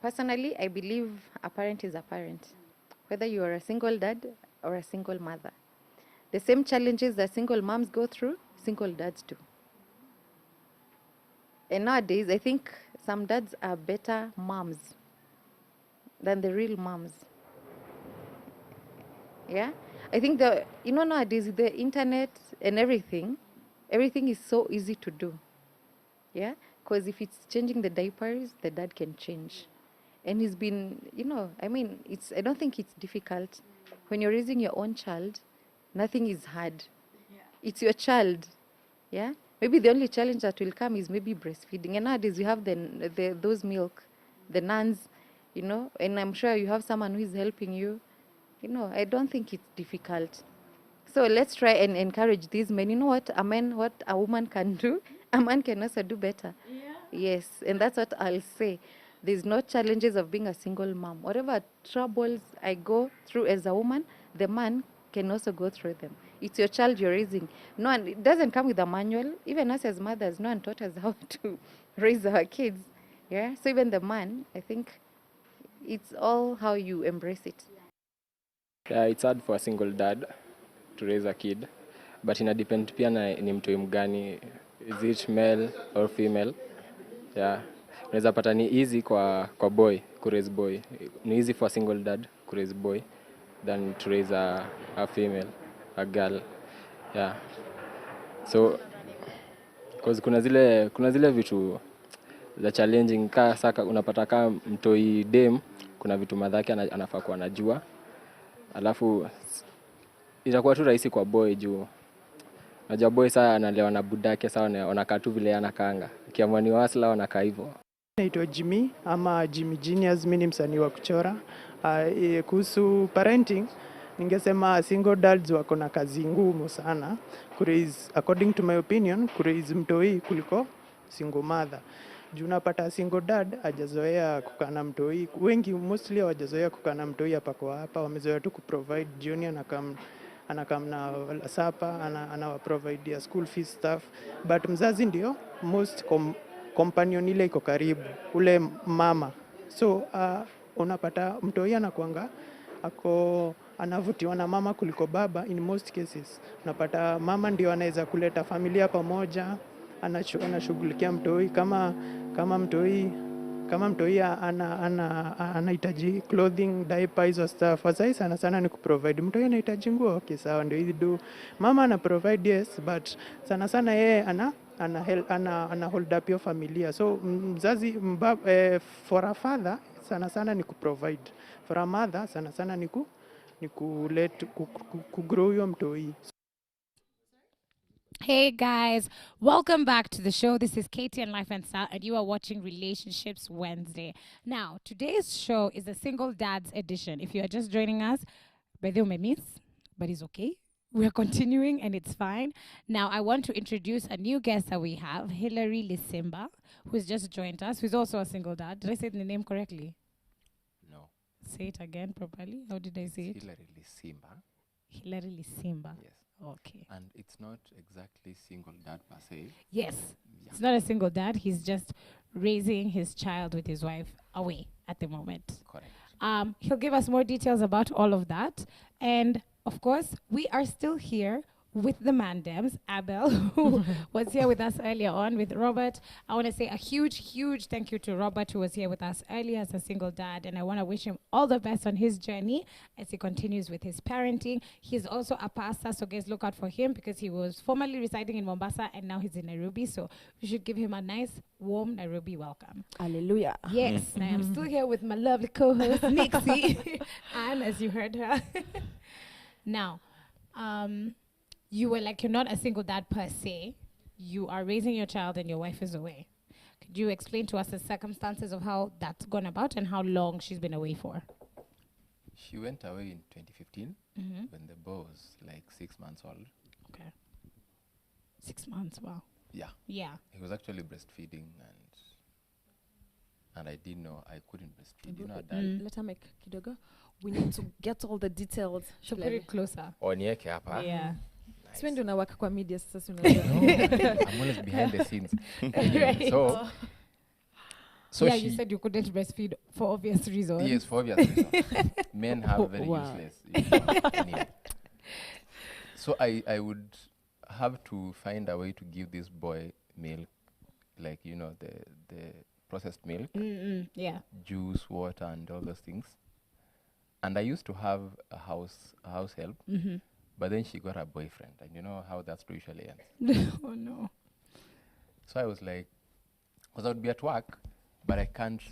Personally, I believe a parent is a parent, whether you are a single dad or a single mother. The same challenges that single moms go through, single dads do. And nowadays, I think some dads are better moms than the real moms. Yeah? I think nowadays the internet and everything is so easy to do. Yeah? Because if it's changing the diapers, the dad can change. And he's been, I don't think it's difficult. When you're raising your own child, nothing is hard. Yeah. It's your child. Yeah? Maybe the only challenge that will come is maybe breastfeeding. And nowadays you have those milk, the nuns, and I'm sure you have someone who is helping you. I don't think it's difficult. So let's try and encourage these men. You know what a woman can do, a man can also do better. Yeah. Yes, and that's what I'll say. There's no challenges of being a single mom. Whatever troubles I go through as a woman, the man can also go through them. It's your child you're raising. No one, it doesn't come with a manual. Even us as mothers, no one taught us how to raise our kids. Yeah. So even the man, I think it's all how you embrace it. Yeah, it's hard for a single dad to raise a kid, but ina depend pia na ni mtu mgani, is it male or female. Yeah. Unaweza pata ni easy kwa boy ku raise boy. Ni easy for a single dad ku raise boy than to raise a female, a girl. Yeah. So because kuna zile vitu za challenging saka unapata kama mtoi dem, kuna vitu madhaki anafaa kuwa anajua. Alafu itakuwa tu rahisi kwa boy juu unajua boy saa analewa na budake, saa wanakaa tu vile anakaanga. Kiamua ni wasla wanakaa hivyo. Naitwa Jimmy ama Jimmy Genius, mimi ni msanii wa kuchora. Kuhusu parenting, ningesema single dads wako na kazi ngumu sana according to my opinion, kuraise mtoi kuliko single mother. Juu unapata single dad hajazoea kukaa na mtoi. Wengi mostly hawajazoea kukaa na mtoi hapa kwa hapa, wamezoea tu kuprovide junior anakam na sapa, anawa provide ya school fees stuff. But mzazi ndio most companion ile iko karibu, ule mama. So unapata mtoi anakuanga anavutiwa na mama kuliko baba in most cases. Unapata mama ndio anaweza kuleta familia pamoja, anashughulikia mtoi kama mtoi anahitaji clothing, diapers or stuff. Wasai sana ni kuprovide. Mtoi anahitaji nguo, okay sawa, ndio hizi do. Mama ana provide, yes, but sana yeye ana hold up your familia. So mzazi for a father sana ni kuprovide. For a mother sana ni grow your mtoi. Hey guys, welcome back to the show. This is KTN Life and Style, and you are watching Relationships Wednesday. Now, today's show is a single dads edition. If you are just joining us, by the way, miss, but it's okay. We're continuing and it's fine. Now, I want to introduce a new guest that we have, Hilary Lisimba, who's just joined us, who's also a single dad. Did I say the name correctly? No. Say it again properly. How did I say it? Hilary Lisimba. Hilary Lisimba. Yes. Okay. And it's not exactly single dad per se. Yes. Yeah. It's not a single dad. He's just raising his child with his wife away at the moment. Correct. He'll give us more details about all of that. And, of course, we are still here with the Mandems, Abel, who was here with us earlier on, with Robert. I want to say a huge thank you to Robert, who was here with us earlier as a single dad, and I want to wish him all the best on his journey as he continues with his parenting. He's also a pastor, so guys, look out for him, because he was formerly residing in Mombasa, and now he's in Nairobi, so we should give him a nice, warm Nairobi welcome. Hallelujah. Yes, and I am still here with my lovely co-host, Nixie, and as you heard her. Now, you were like, you're not a single dad per se. You are raising your child and your wife is away. Could you explain to us the circumstances of how that's gone about and how long she's been away for? She went away in 2015 when the boy was like 6 months old. Okay. 6 months, wow. Yeah. Yeah. He was actually breastfeeding and I didn't know I couldn't breastfeed. You know, Dad. Let her make kidogo. We need to get all the details. She'll put it closer. Onieke hapa. Yeah. Nice. Siwendi unawaka kwa media sasa No, I'm always behind the scenes. Right. So So yeah, she, you said you couldn't breastfeed for obvious reasons. yes, for obvious reasons. Men have very Wow. useless. Anyway. So I would have to find a way to give this boy milk, like the processed milk, Yeah. juice, water, and all those things. And I used to have a house help, but then she got a boyfriend, and you know how that story usually ends. Oh no. So I was like, because I would be at work, but I can't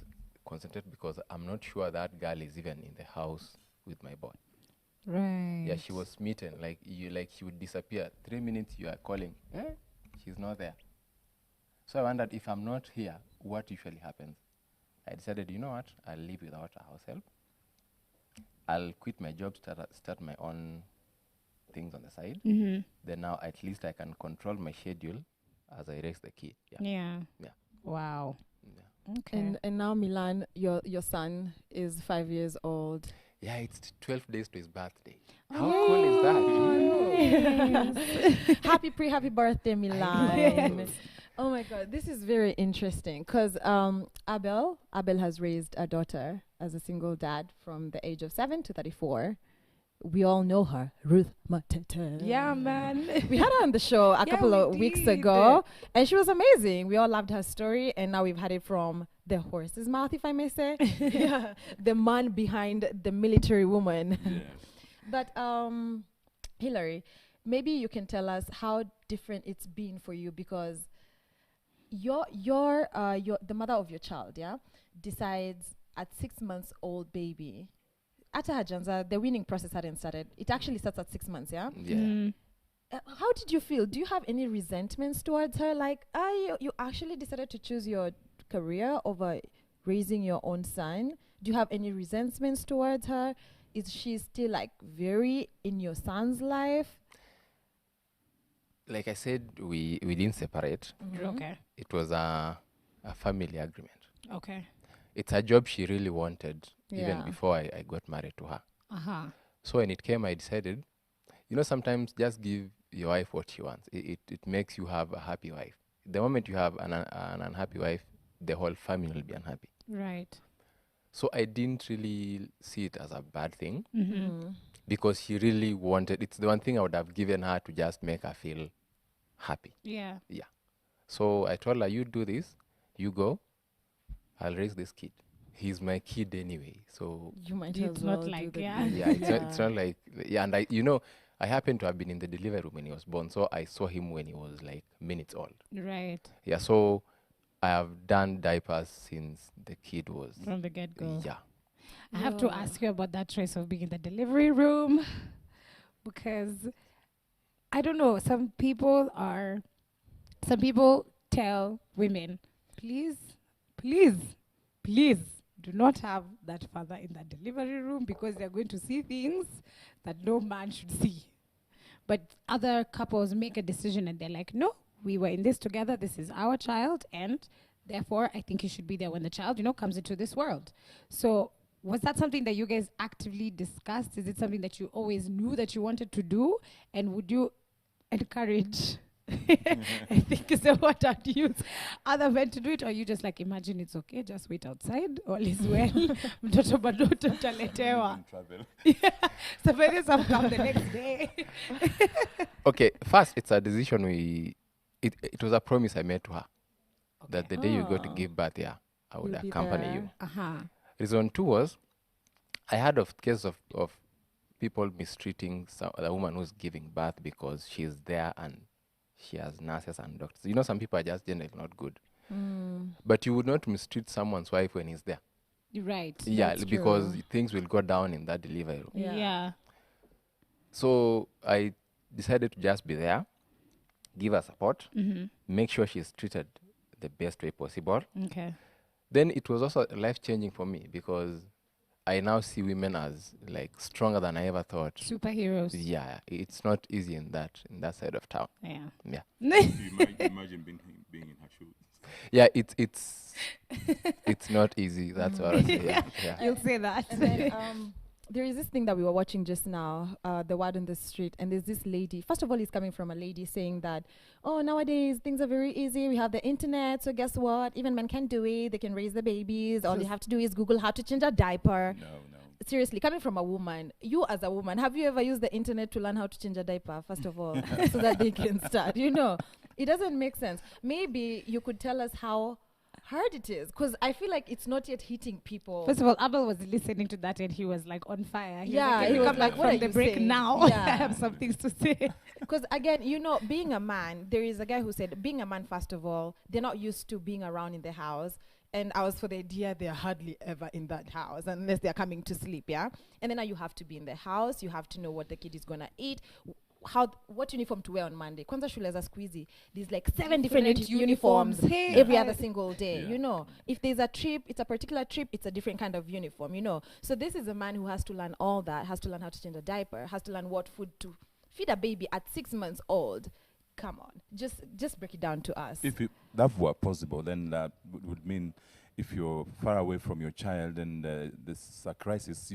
concentrate because I'm not sure that girl is even in the house with my boy. Right. Yeah, she was smitten. Like she would disappear. 3 minutes you are calling, she's not there. So I wondered, if I'm not here, what usually happens? I decided, you know what? I'll live without a house help. I'll quit my job, start my own things on the side. Then now at least I can control my schedule as I raise the kid. Yeah. Yeah. Yeah. Wow. Yeah. Okay. And now Milan, your son is 5 years old. Yeah, it's 12 days to his birthday. How cool is that? Happy birthday, Milan. Oh my God, this is very interesting because Abel has raised a daughter as a single dad from the age of 7 to 34. We all know her, Ruth Matete. Yeah, man. We had her on the show a couple we of weeks did. ago, and she was amazing. We all loved her story, and now we've had it from the horse's mouth, if I may say. Yeah, the man behind the military woman. But Hillary, maybe you can tell us how different it's been for you, because you're the mother of your child, yeah, decides at 6 months old baby. At Hajanza, the weaning process hadn't started. It actually starts at 6 months, yeah? Yeah. How did you feel? Do you have any resentments towards her? Like, you actually decided to choose your career over raising your own son. Do you have any resentments towards her? Is she still like very in your son's life? Like I said, we didn't separate. Okay. It was a family agreement. Okay. It's a job she really wanted, even Yeah. before I got married to her. Uh-huh. So when it came, I decided, sometimes just give your wife what she wants. It makes you have a happy wife. The moment you have an unhappy wife, the whole family will be unhappy. Right. So I didn't really see it as a bad thing, Mm-hmm. because she really wanted, it's the one thing I would have given her to just make her feel happy. Yeah. So I told her, you do this, you go, I'll raise this kid. He's my kid anyway. So You might It's as not well like, do the yeah. baby. yeah, it's not like, and I happened to have been in the delivery room when he was born, so I saw him when he was like minutes old. Right. Yeah, so I have done diapers since the kid was, From the get-go. yeah. I have to ask you about that choice of being in the delivery room, because I don't know, some people tell women, please do not have that father in the delivery room, because they're going to see things that no man should see. But other couples make a decision and they're like, no, we were in this together, this is our child, and therefore I think you should be there when the child, comes into this world. So was that something that you guys actively discussed? Is it something that you always knew that you wanted to do? And would you encourage, I think is the word I'd use, other men to do it? Or you just like, imagine it's okay, just wait outside, all is well. Mtoto bado tutaletewa. Yeah. So maybe some come the next day. Okay, first, it's a decision it was a promise I made to her, that the day you go to give birth, I would You'll be accompany you. there. Uh-huh. Reason 2 was, I heard of cases of people mistreating the woman who's giving birth because she's there and she has nurses and doctors. Some people are just generally not good. But you would not mistreat someone's wife when he's there. Right. Yeah, That's because true. things will go down in that delivery room. Yeah. So I decided to just be there, give her support, make sure she's treated the best way possible. Okay. Then it was also life-changing for me, because I now see women as like stronger than I ever thought. Superheroes. Yeah, it's not easy in that side of town. Yeah. Yeah, Imagine being in her shoes. yeah, it's not easy. That's what I say. Yeah. You'll say that. And then there is this thing that we were watching just now, the word on the street, and there's this lady. First of all, it's coming from a lady saying that, oh, nowadays things are very easy. We have the internet, so guess what? Even men can do it. They can raise the babies. All they have to do is Google how to change a diaper. No. Seriously, coming from a woman, you as a woman, have you ever used the internet to learn how to change a diaper, first of all, so that they can start? You know, it doesn't make sense. Maybe you could tell us how hard it is, because I feel like it's not yet hitting people. First of all, Abel was listening to that and he was like on fire. Yeah, he he was come back like, "What from are the you break saying?" now. Yeah. I have some things to say. Because again, you know, being a man, there is a guy who said, being a man, first of all, they're not used to being around in the house. And I was for the idea they're hardly ever in that house unless they're coming to sleep, yeah? And then now you have to be in the house. You have to know what the kid is going to eat, what uniform to wear on Monday. Kwanza shule za squeezy, there's like 7 different uniforms Hey, every yeah. other single day, Yeah. you know. If there's a trip, it's a particular trip, it's a different kind of uniform, you know. So this is a man who has to learn all that, has to learn how to change a diaper, has to learn what food to feed a baby at 6 months old. Come on, just break it down to us. If that were possible, then that would mean if you're far away from your child and this is a crisis,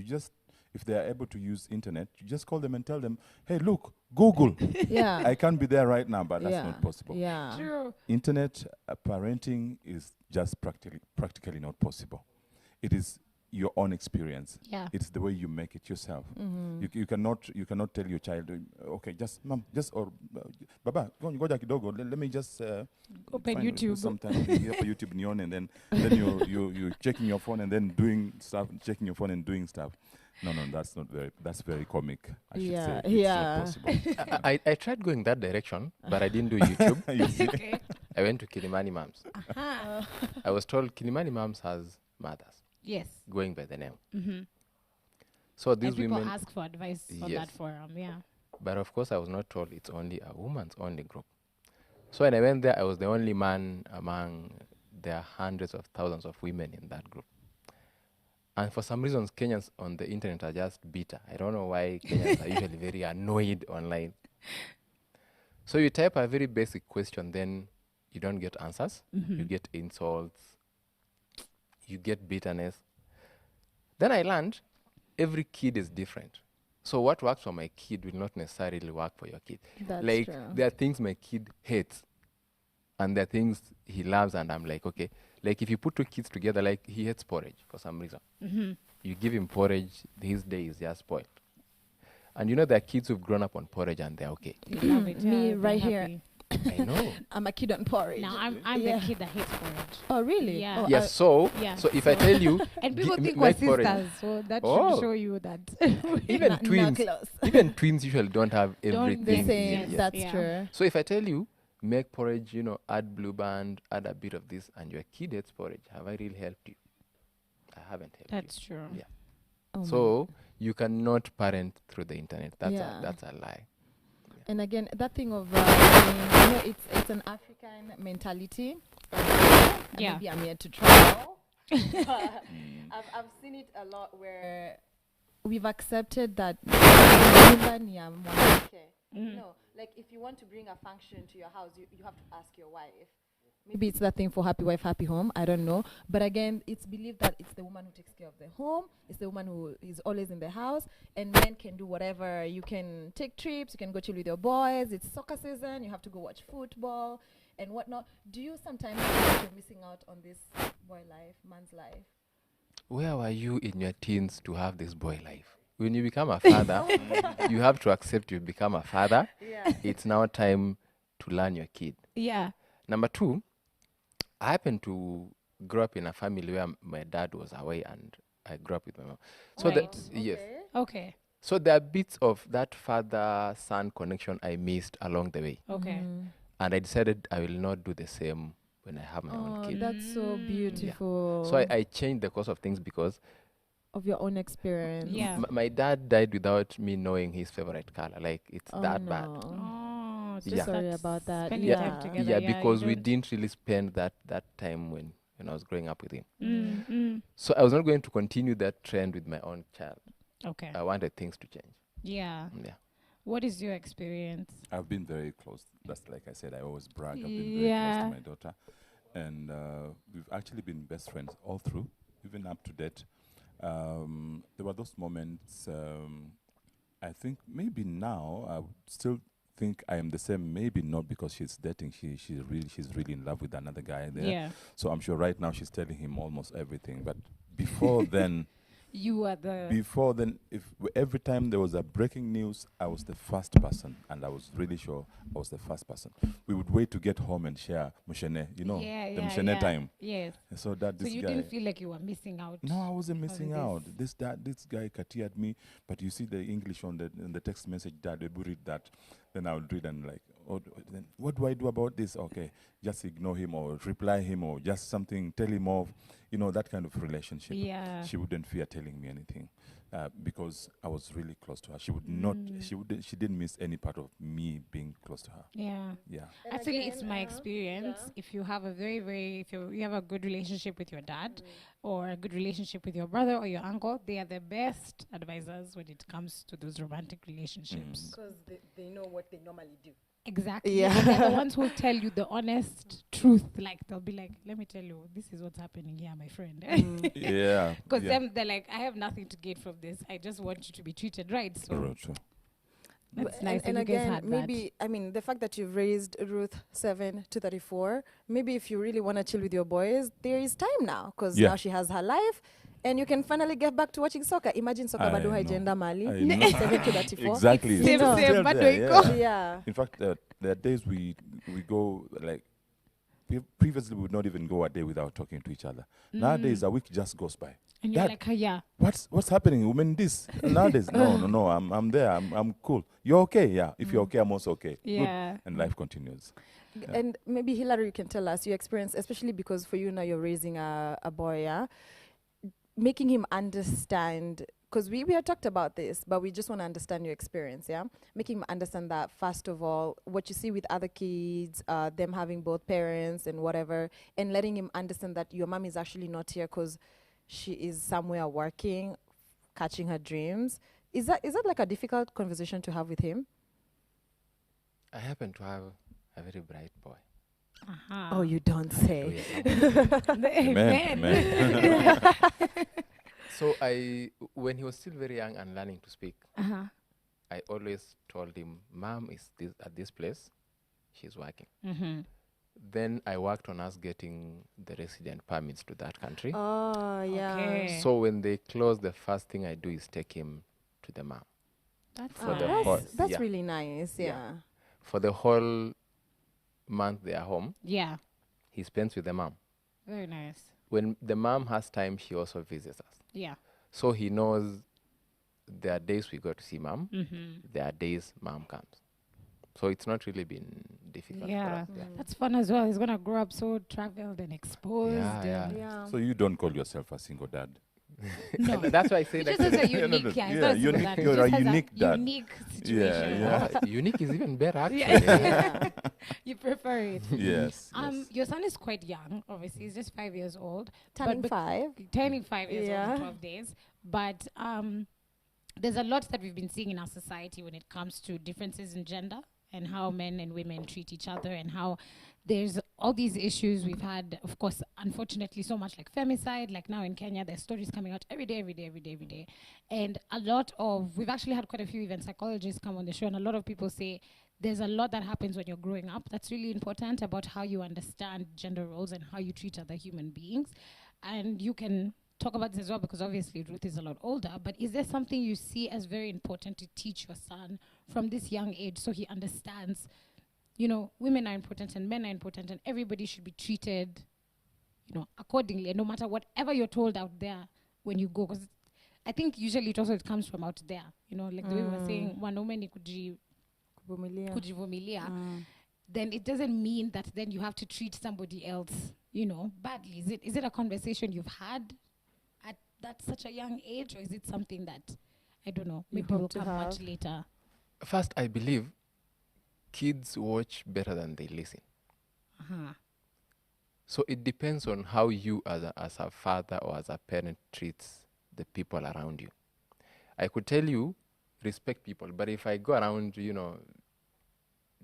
if they are able to use internet, you just call them and tell them, hey, look, Google. Yeah. I can't be there right now, but that's Yeah. not possible. Yeah. True. Internet parenting is just practically not possible. It is your own experience. Yeah. It's the way you make it yourself. Mm-hmm. You cannot tell your child, okay, just mom, baba, ngoja kidogo, let me just Open find YouTube. sometime YouTube nione, and then you checking your phone and then doing stuff, checking your phone and doing stuff. No, that's very comic, I should say. It's not possible. I tried going that direction, but I didn't do YouTube. You see? Okay. I went to Kilimani Moms. Aha. I was told Kilimani Moms has mothers, Yes. going by the name. Mm-hmm. So And these people women, ask for advice on Yes. that forum. Yeah. but of course I was not told it's only a woman's only group. So when I went there, I was the only man among there hundreds of thousands of women in that group. And for some reasons, Kenyans on the internet are just bitter. I don't know why Kenyans are usually very annoyed online. So you type a very basic question, then you don't get answers. You get insults. You get bitterness. Then I learned every kid is different. So what works for my kid will not necessarily work for your kid. That's Like true. there are things my kid hates, and there are things he loves, and I'm like, okay. Like if you put two kids together, like he hates porridge for some reason. You give him porridge, his day is just spoiled. And you know there are kids who've grown up on porridge and they're okay. They love it. Me yeah, they're right here. happy. I know. I'm a kid on porridge. Now I'm Yeah. the kid that hates porridge. Oh, really? Yeah. Oh, Yes, so yeah, so if I tell you, And people gi- think m- we're make porridge. sisters, so that Oh. should show you that. even not twins, close. even twins usually don't have Don't everything. The same. Yes, That's yeah. true. So if I tell you, make porridge, add blue band, add a bit of this, and your kid hates porridge, have I really helped you? I haven't helped That's true. Yeah. Oh you. my. So you cannot parent through the internet. That's Yeah. that's a lie. And again, that thing of it's an African mentality. Yeah. Maybe I'm here to travel. I've seen it a lot where we've accepted that nyumba ni ya mwanamke. No, like if you want to bring a function to your house, you have to ask your wife. Maybe it's that thing for happy wife, happy home. I don't know. But again, it's believed that it's the woman who takes care of the home. It's the woman who is always in the house. And men can do whatever. You can take trips. You can go chill with your boys. It's soccer season. You have to go watch football and whatnot. Do you sometimes feel like you're missing out on this boy life, man's life? Where were you in your teens to have this boy life? When you become a father, you have to accept you become a father. Yeah. It's now time to learn your kid. Yeah. Number two, I happened to grow up in a family where my dad was away and I grew up with my mom. So Right. yes. Okay. So there are bits of that father-son connection I missed along the way. Okay. And I decided I will not do the same when I have my own Oh, kid. that's so beautiful. So I changed the course of things because of your own experience. Yeah. my dad died without me knowing his favorite color. Like, it's Oh, that no. bad. Oh, Yeah. just Sorry that about that. spending Yeah. time together. Yeah, you because we don't- didn't really spend that time when I was growing up with him. Mm. So I was not going to continue that trend with my own child. Okay. I wanted things to change. Yeah. Yeah. What is your experience? I've been very close. That's like I said, I always brag. I've been very Yeah. close to my daughter. And we've actually been best friends all through, even up to date. There were those moments. I think maybe now I would still think I am the same. Maybe not because she's dating. She's really in love with another guy there. Yeah. So I'm sure right now she's telling him almost everything. But before then, You are the. before then, every time there was a breaking news, I was the first person, and I was really sure I was the first person. We would wait to get home and share mushene, the mushene time. Yes. And so that So this you guy. didn't feel like you were missing out. No, I wasn't missing this. out. This guy at me, but you see the English on the text message, Dad, we read that. Then I would read and like, then what do I do about this? Okay, just ignore him or reply him or just something, tell him off, that kind of relationship. Yeah. She wouldn't fear telling me anything because I was really close to her. She would not, she didn't miss any part of me being close to her. Yeah. Yeah. And Actually, it's again, my experience. yeah. If you have a if you have a good relationship with your dad or a good relationship with your brother or your uncle, they are the best advisors when it comes to those romantic relationships. Because they know what they normally do. Exactly. Yeah. And they're the ones who tell you the honest truth. Like, they'll be like, let me tell you, this is what's happening here, my friend. Yeah. Because yeah. they're like, I have nothing to gain from this. I just want you to be treated right. So True. that's But- nice. And that you guys again, had maybe, I mean, the fact that you've raised Ruth 7 to 34, maybe if you really want to chill with your boys, there is time now because Yeah. now she has her life and you can finally get back to watching soccer. Imagine soccer I bado know. haijenda mali. I know. 7 to 34. Exactly. It's same, It's same, still but there, we yeah. Yeah. In fact, there are days we go like previously we would not even go a day without talking to each other. Nowadays a week just goes by. and you're Dad, like, yeah. What's happening? Women, this nowadays? No. I'm there. I'm cool. You're okay? Yeah. If you're okay, I'm also okay. Good. Yeah. And life continues. Yeah. And maybe Hillary, you can tell us your experience, especially because for you now you're raising a boy, yeah? Making him understand, because we had talked about this, but we just want to understand your experience, yeah? Making him understand that, first of all, what you see with other kids, them having both parents and whatever, and letting him understand that your mom is actually not here because she is somewhere working, catching her dreams. Is that like a difficult conversation to have with him? I happen to have a very bright boy. Uh-huh. Oh, you don't say. Amen. Amen. So when he was still very young and learning to speak, Uh-huh. I always told him, Mom is at this place, she's working. Mm-hmm. Then I worked on us getting the resident permits to that country. Oh, yeah. Okay. So when they close, the first thing I do is take him to the mom. That's for the nice. whole- That's yeah. really nice, Yeah. yeah. For the whole month they are home, Yeah. he spends with the mom. Very nice. When the mom has time, she also visits us. Yeah. So he knows there are days we go to see mom, Mm-hmm. there are days mom comes. So it's not really been difficult for Yeah. us. Yeah. That's fun as well. He's gonna grow up so traveled and exposed. Yeah, and Yeah. So you don't call yourself a single dad? No. That's why I say He that. just has a No, no, unique, no. yeah, he's Yeah, not a single unique- dad. He you're just a has unique dad. unique situation. Yeah. Unique is even better, actually. Yeah. You prefer it. Yes. Your son is quite young, obviously. He's just 5 years old. Turning but 5. Turning 5 years old Yeah. in 12 days. But there's a lot that we've been seeing in our society when it comes to differences in gender and how men and women treat each other and how there's all these issues we've had, of course, unfortunately, so much like femicide, like now in Kenya, there's stories coming out every day. And we've actually had quite a few even psychologists come on the show, and a lot of people say there's a lot that happens when you're growing up that's really important about how you understand gender roles and how you treat other human beings. And you can talk about this as well because obviously Ruth is a lot older, but is there something you see as very important to teach your son from this young age so he understands, women are important and men are important and everybody should be treated, accordingly, and no matter whatever you're told out there when you go, because I think usually it comes from out there, like the way we were saying, wanaume ni kujivumilia, then it doesn't mean that then you have to treat somebody else, badly. Is it a conversation you've had at that such a young age, or is it something that, I don't know, maybe hope will to come much have? later? First, I believe kids watch better than they listen. Uh-huh. So it depends on how you as a father or as a parent treats the people around you. I could tell you, respect people, but if I go around,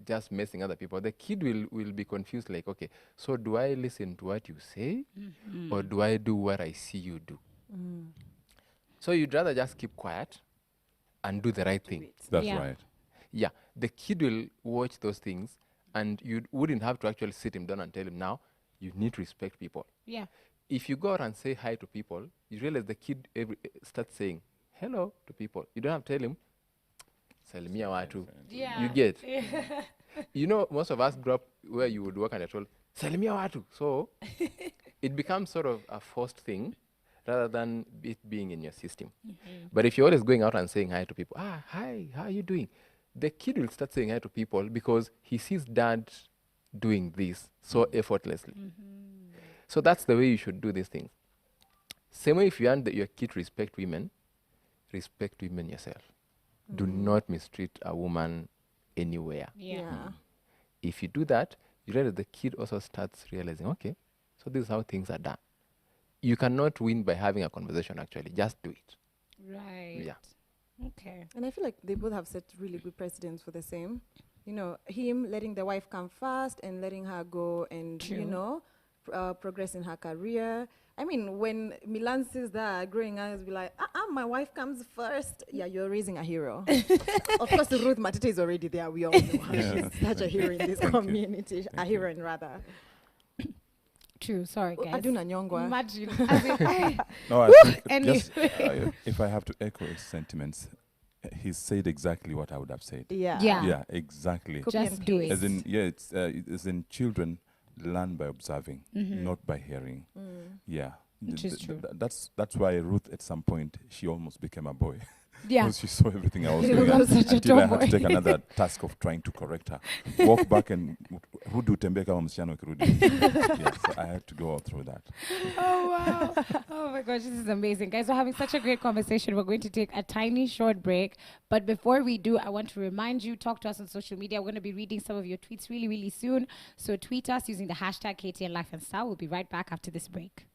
just messing other people, the kid will be confused like, okay, so do I listen to what you say or do I do what I see you do? So you'd rather just keep quiet and do the right thing. That's Yeah. right. Yeah, the kid will watch those things, and you wouldn't have to actually sit him down and tell him, now you need to respect people. Yeah. If you go out and say hi to people, you realize the kid starts saying hello to people. You don't have to tell him, salimia watu. Yeah. You get. You know, most of us grew up where you would walk and you're told, salimia watu. So it becomes sort of a forced thing rather than it being in your system. But if you're always going out and saying hi to people, hi, how are you doing? The kid will start saying hi to people because he sees dad doing this so effortlessly. So that's the way you should do these things. Same way if you want your kid to respect women yourself. Do not mistreat a woman anywhere. Yeah. If you do that, you realize the kid also starts realizing, okay, so this is how things are done. You cannot win by having a conversation, actually. Just do it. Right. Yeah. Okay. And I feel like they both have set really good precedents for the same. You know, him letting the wife come first and letting her go and, True. you know, progress in her career. I mean, when Milan sees that growing up, he'll be like, my wife comes first. Yeah, you're raising a hero. Of course, Ruth Matete is already there. We all know her. She's such a hero in this community. A heroine, rather. True. Sorry, guys. Aduna Nyongwa. Imagine. As in, No, I think Anyway. just, if I have to echo his sentiments, he said exactly what I would have said. Yeah. Yeah. Yeah, exactly. Copy Just and do paste. it. As in, yeah, as in children learn by observing, not by hearing. Yeah. Which is true. That's why Ruth, at some point, she almost became a boy. Yeah. Because she saw everything I was She doing. becomes such a Until I had tomboy. to take another task of trying to correct her. Walk back and rudi utembee kama msichana ukirudi. Yeah, so I had to go through that. Oh, wow. Oh, my gosh, this is amazing. Guys, we're having such a great conversation. We're going to take a tiny short break. But before we do, I want to remind you, talk to us on social media. We're going to be reading some of your tweets really, really soon. So tweet us using the hashtag KTN Life and Style. We'll be right back after this break.